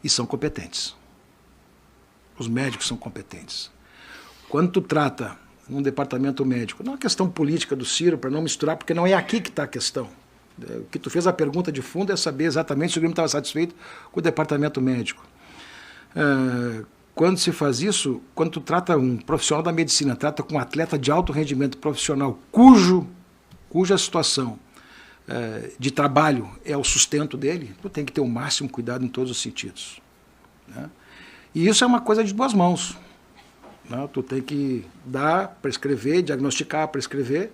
e são competentes. Os médicos são competentes. Quando tu trata num departamento médico, não é uma questão política do Ciro, para não misturar, porque não é aqui que está a questão. O que tu fez a pergunta de fundo é saber exatamente se o Grêmio estava satisfeito com o departamento médico. Quando se faz isso, quando tu trata um profissional da medicina, trata com um atleta de alto rendimento profissional, cuja situação de trabalho é o sustento dele, tu tem que ter o máximo cuidado em todos os sentidos. Né? E isso é uma coisa de duas mãos. Né? Tu tem que dar, prescrever, diagnosticar, prescrever,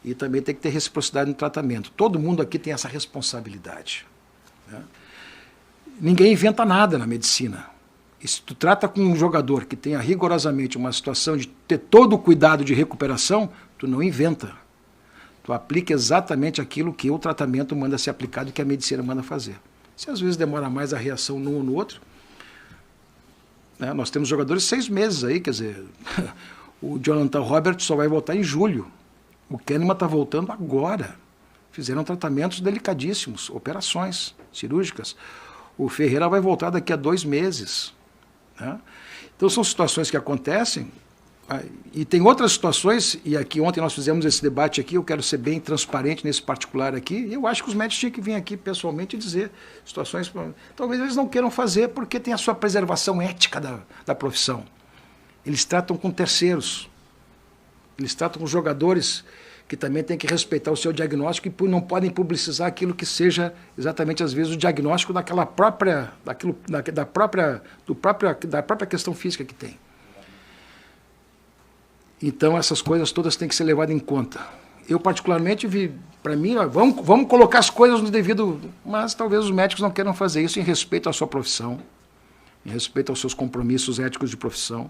e também tem que ter reciprocidade no tratamento. Todo mundo aqui tem essa responsabilidade. Né? Ninguém inventa nada na medicina. E se tu trata com um jogador que tenha rigorosamente uma situação de ter todo o cuidado de recuperação, tu não inventa. Tu aplica exatamente aquilo que o tratamento manda ser aplicado e que a medicina manda fazer. Se às vezes demora mais a reação num ou no outro, né, nós temos jogadores 6 meses aí, quer dizer, o Jonathan Roberts só vai voltar em julho. O Kahneman está voltando agora. Fizeram tratamentos delicadíssimos, operações cirúrgicas. O Ferreira vai voltar daqui a 2 meses. Né? Então são situações que acontecem, e tem outras situações, e aqui ontem nós fizemos esse debate aqui, eu quero ser bem transparente nesse particular aqui, e eu acho que os médicos tinham que vir aqui pessoalmente e dizer situações, talvez eles não queiram fazer porque tem a sua preservação ética da profissão. Eles tratam com terceiros, eles tratam com jogadores que também têm que respeitar o seu diagnóstico e não podem publicizar aquilo que seja exatamente, às vezes, o diagnóstico da própria questão física que tem. Então, essas coisas todas têm que ser levadas em conta. Eu, particularmente, para mim, vamos colocar as coisas no devido... Mas talvez os médicos não queiram fazer isso em respeito à sua profissão, em respeito aos seus compromissos éticos de profissão,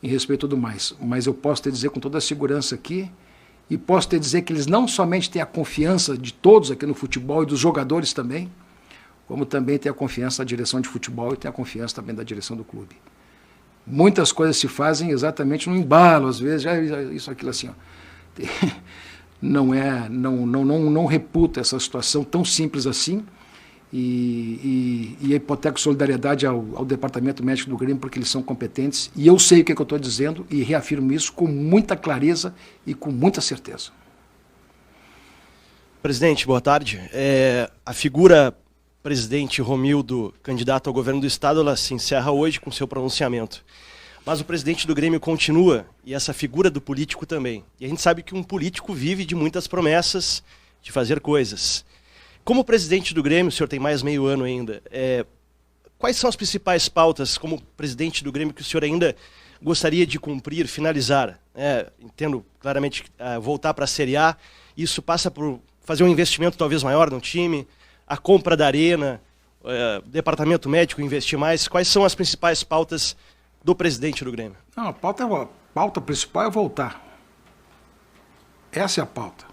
em respeito a tudo mais. Mas eu posso te dizer com toda a segurança aqui, e posso te dizer que eles não somente têm a confiança de todos aqui no futebol e dos jogadores também, como também têm a confiança da direção de futebol e têm a confiança também da direção do clube. Muitas coisas se fazem exatamente no embalo, às vezes, isso, aquilo assim. Ó. Não reputa essa situação tão simples assim, e hipoteco solidariedade ao Departamento Médico do Grêmio, porque eles são competentes, e eu sei o que eu estou dizendo, e reafirmo isso com muita clareza e com muita certeza. Presidente, boa tarde. A figura presidente Romildo, candidato ao governo do Estado, ela se encerra hoje com seu pronunciamento. Mas o presidente do Grêmio continua, e essa figura do político também. E a gente sabe que um político vive de muitas promessas, de fazer coisas. Como presidente do Grêmio, o senhor tem mais meio ano ainda, quais são as principais pautas como presidente do Grêmio que o senhor ainda gostaria de cumprir, finalizar? Entendo claramente voltar para a Série A, isso passa por fazer um investimento talvez maior no time, a compra da arena, departamento médico investir mais. Quais são as principais pautas do presidente do Grêmio? Não, a pauta principal é voltar. Essa é a pauta.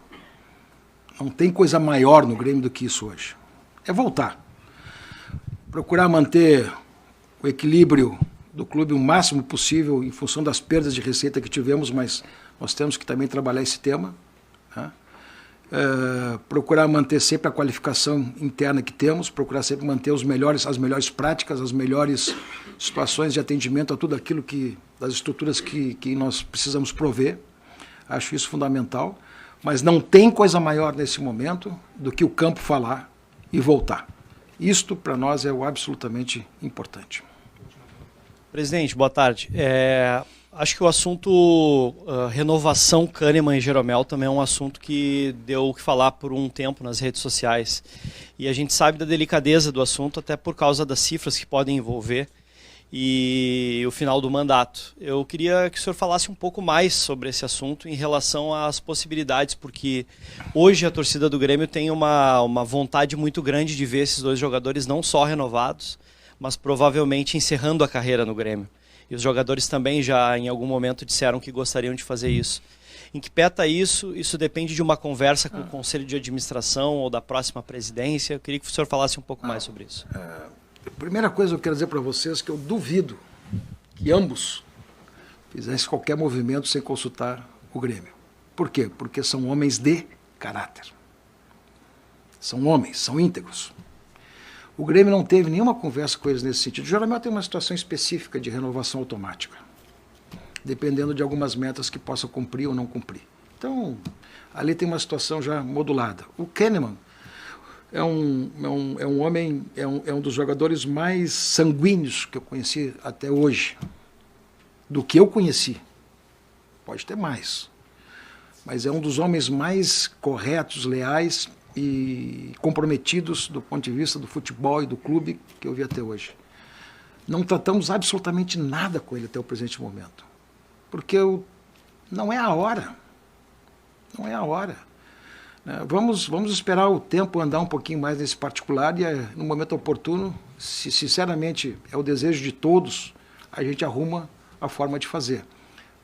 Não tem coisa maior no Grêmio do que isso hoje. É voltar. Procurar manter o equilíbrio do clube o máximo possível em função das perdas de receita que tivemos, mas nós temos que também trabalhar esse tema. Né? Procurar manter sempre a qualificação interna que temos, procurar sempre manter as melhores práticas, as melhores situações de atendimento a tudo aquilo das estruturas que nós precisamos prover. Acho isso fundamental. Mas não tem coisa maior nesse momento do que o campo falar e voltar. Isto, para nós, é o absolutamente importante. Presidente, boa tarde. Acho que o assunto renovação Kahneman e Jeromel também é um assunto que deu o que falar por um tempo nas redes sociais. E a gente sabe da delicadeza do assunto, até por causa das cifras que podem envolver e o final do mandato. Eu queria que o senhor falasse um pouco mais sobre esse assunto em relação às possibilidades, porque hoje a torcida do Grêmio tem uma vontade muito grande de ver esses dois jogadores não só renovados, mas provavelmente encerrando a carreira no Grêmio. E os jogadores também já em algum momento disseram que gostariam de fazer isso. Em que pé está isso? Isso depende de uma conversa com o Conselho de Administração ou da próxima presidência. Eu queria que o senhor falasse um pouco mais sobre isso. A primeira coisa que eu quero dizer para vocês é que eu duvido que ambos fizessem qualquer movimento sem consultar o Grêmio. Por quê? Porque são homens de caráter. São homens, são íntegros. O Grêmio não teve nenhuma conversa com eles nesse sentido. O Jeromel tem uma situação específica de renovação automática, dependendo de algumas metas que possa cumprir ou não cumprir. Então, ali tem uma situação já modulada. O Kahneman é um homem, é um dos jogadores mais sanguíneos que eu conheci até hoje, do que eu conheci. Pode ter mais. Mas é um dos homens mais corretos, leais e comprometidos do ponto de vista do futebol e do clube que eu vi até hoje. Não tratamos absolutamente nada com ele até o presente momento. Porque não é a hora. Não é a hora. Vamos esperar o tempo andar um pouquinho mais nesse particular e, no momento oportuno, se sinceramente é o desejo de todos, a gente arruma a forma de fazer.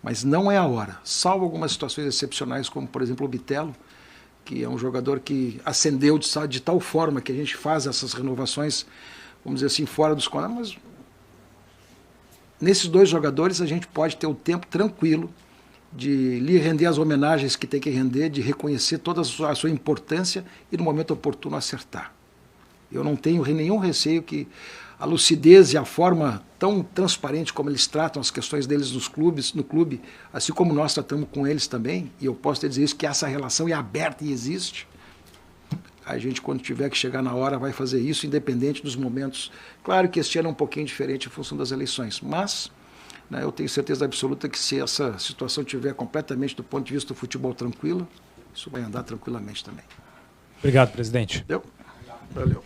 Mas não é a hora, salvo algumas situações excepcionais, como, por exemplo, o Bitelo, que é um jogador que ascendeu de tal forma que a gente faz essas renovações, vamos dizer assim, fora dos quadros. Mas nesses dois jogadores a gente pode ter o tempo tranquilo de lhe render as homenagens que tem que render, de reconhecer toda a sua importância e, no momento oportuno, acertar. Eu não tenho nenhum receio que a lucidez e a forma tão transparente como eles tratam as questões deles no clube, assim como nós tratamos com eles também, e eu posso te dizer isso, que essa relação é aberta e existe. A gente, quando tiver que chegar na hora, vai fazer isso, independente dos momentos. Claro que este ano é um pouquinho diferente em função das eleições, mas eu tenho certeza absoluta que se essa situação estiver completamente do ponto de vista do futebol tranquila, isso vai andar tranquilamente também. Obrigado, presidente. Valeu.